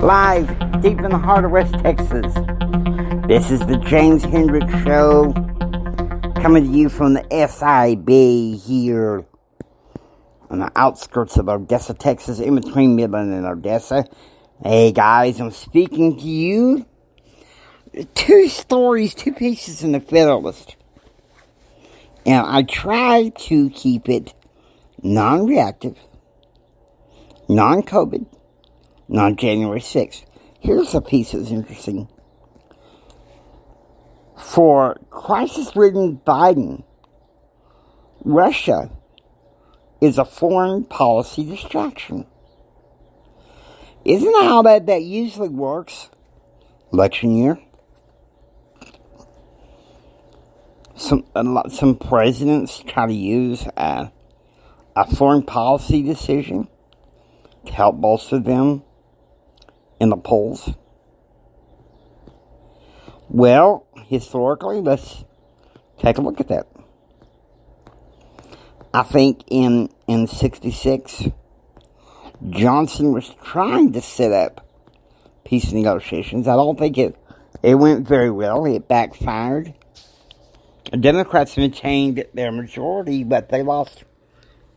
live deep in the heart of West Texas. This is the James Hendricks Show, coming to you from the SIB here on the outskirts of Odessa, Texas, in between Midland and Odessa. Hey guys, I'm speaking to you. Two pieces in the Federalist. And I try to keep it non-reactive, non-COVID, non-January 6th. Here's a piece that's interesting. For crisis-ridden Biden, Russia is a foreign policy distraction. Isn't that how that usually works? Election year. Some presidents try to use a foreign policy decision to help bolster them in the polls. Well, historically, let's take a look at that. I think in 66, Johnson was trying to set up peace negotiations. I don't think it went very well. It backfired. The Democrats maintained their majority, but they lost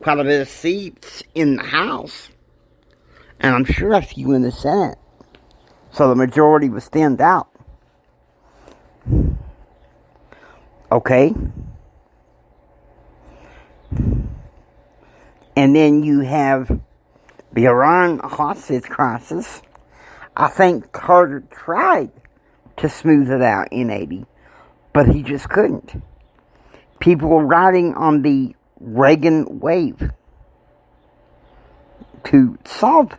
quite a bit of seats in the House, and I'm sure a few in the Senate. So the majority was thinned out. Okay. And then you have the Iran hostage crisis. I think Carter tried to smooth it out in 80, but he just couldn't. People were riding on the Reagan wave to solve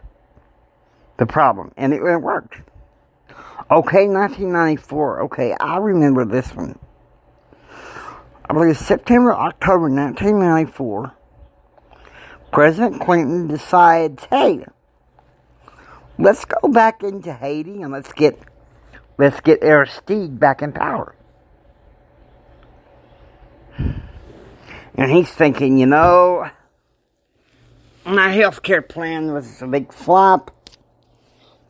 the problem, and it worked. Okay, 1994. Okay, I remember this one. I believe September, October 1994. President Clinton decides, hey, let's go back into Haiti and let's get Aristide back in power. And he's thinking, my healthcare plan was a big flop.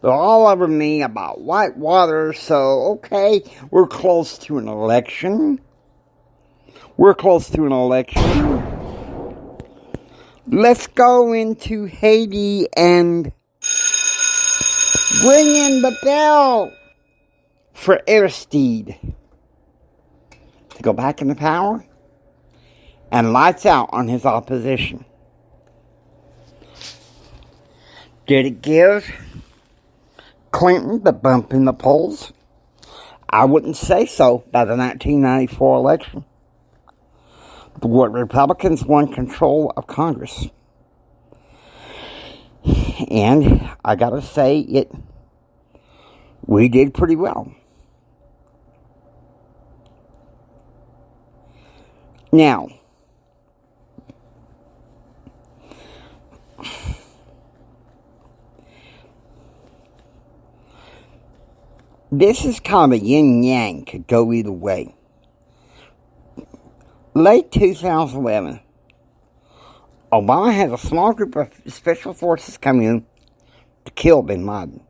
They're all over me about Whitewater, so okay, we're close to an election. Let's go into Haiti and ring in the bell for Aristide to go back into power and lights out on his opposition. Did it give Clinton the bump in the polls? I wouldn't say so by the 1994 election. But Republicans won control of Congress. And I gotta say, we did pretty well. Now, this is kind of a yin-yang, could go either way. Late 2011, Obama had a small group of special forces come in to kill bin Laden.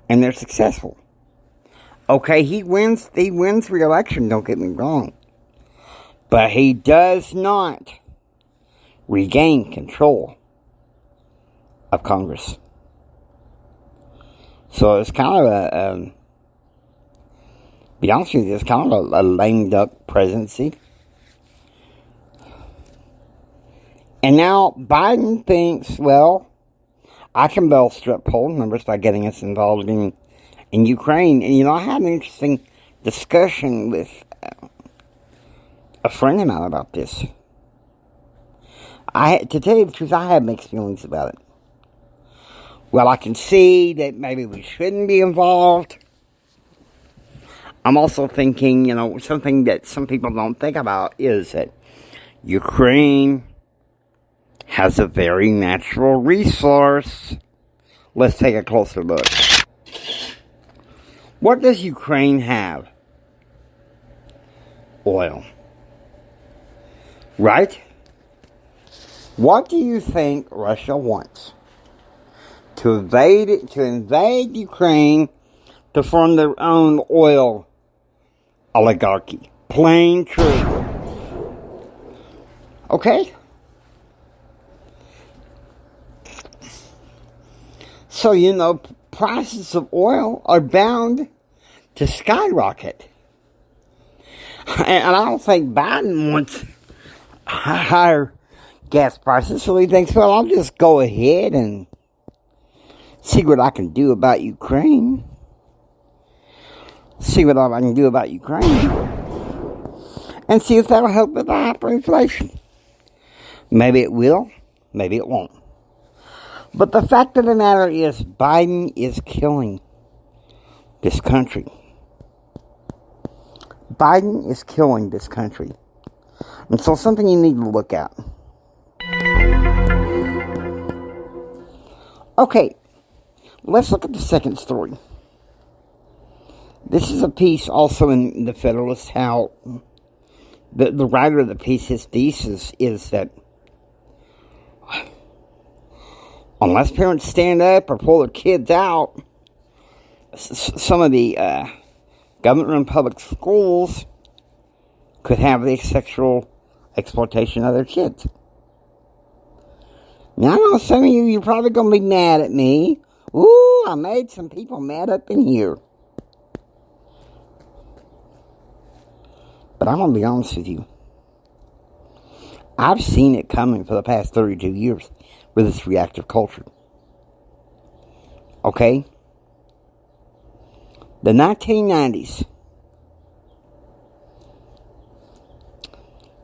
And they're successful. Okay, he wins re-election, don't get me wrong. But he does not regain control of Congress. So it's kind of be honest with you, it's kind of a lame duck presidency. And now Biden thinks, well, I can bolster up poll numbers by getting us involved in Ukraine. And I had an interesting discussion with a friend of mine about this. To tell you the truth, I have mixed feelings about it. Well, I can see that maybe we shouldn't be involved. I'm also thinking, something that some people don't think about is that Ukraine has a very natural resource. Let's take a closer look. What does Ukraine have? Oil. Right? What do you think Russia wants? to invade Ukraine to form their own oil oligarchy. Plain true. Okay? So, prices of oil are bound to skyrocket. And I don't think Biden wants higher gas prices, so he thinks, well, I'll just go ahead and see what I can do about Ukraine. See what I can do about Ukraine. And see if that'll help with the hyperinflation. Maybe it will, maybe it won't. But the fact of the matter is, Biden is killing this country. Biden is killing this country. And so something you need to look at. Okay, let's look at the second story. This is a piece also in the Federalist, how the writer of the piece, his thesis is that unless parents stand up or pull their kids out, some of the government-run public schools could have the sexual exploitation of their kids. Now, I know some of you're probably going to be mad at me. Ooh, I made some people mad up in here. But I'm going to be honest with you. I've seen it coming for the past 32 years with this reactive culture. Okay? The 1990s,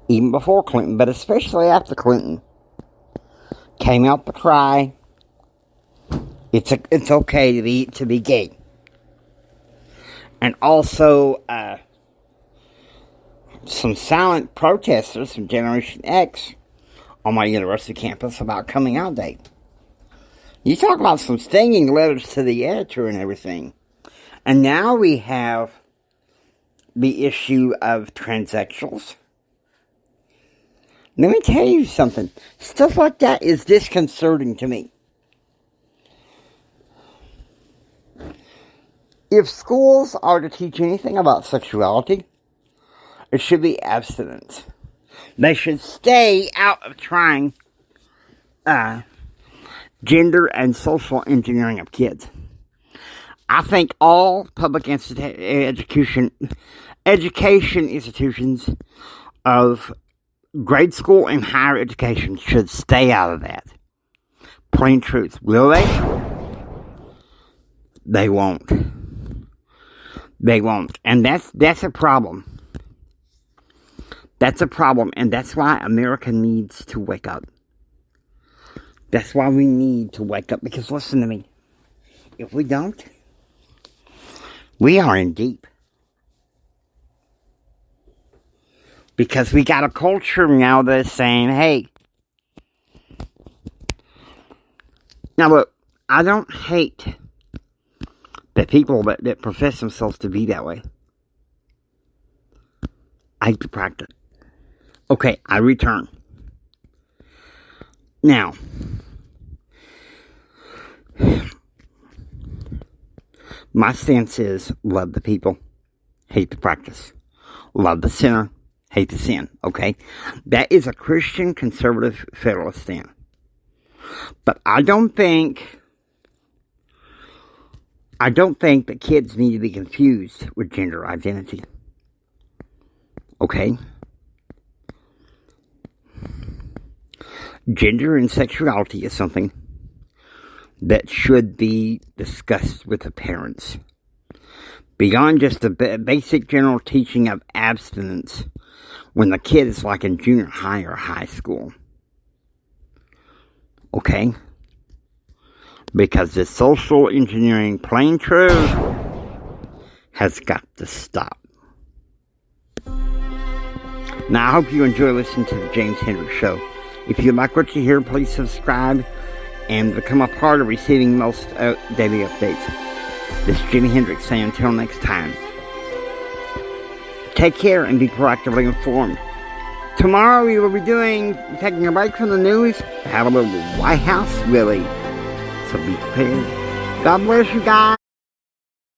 even before Clinton, but especially after Clinton, came out the cry, it's okay to be gay. And also, some silent protesters from Generation X on my university campus about coming out day. You talk about some stinging letters to the editor and everything. And now we have the issue of transsexuals. Let me tell you something. Stuff like that is disconcerting to me. If schools are to teach anything about sexuality, it should be abstinence. They should stay out of trying gender and social engineering of kids. I think all public education institutions of grade school and higher education should stay out of that. Plain truth. Will they? They won't. They won't. And that's a problem. That's a problem, and that's why America needs to wake up. That's why we need to wake up, because listen to me. If we don't, we are in deep. Because we got a culture now that's saying, hey. Now look, I don't hate the people that profess themselves to be that way. I hate the practice. Okay, I return. Now, my stance is love the people, hate the practice. Love the sinner, hate the sin, okay? That is a Christian conservative federalist stand. But I don't think that kids need to be confused with gender identity. Okay? Gender and sexuality is something that should be discussed with the parents. Beyond just the basic general teaching of abstinence when the kid is like in junior high or high school. Okay? Because the social engineering, plain true, has got to stop. Now, I hope you enjoy listening to the James Hendricks Show. If you like what you hear, please subscribe and become a part of receiving most daily updates. This is Jimi Hendrix saying until next time, take care and be proactively informed. Tomorrow we will be taking a break from the news to have a little White House Willie. So be prepared. God bless you guys.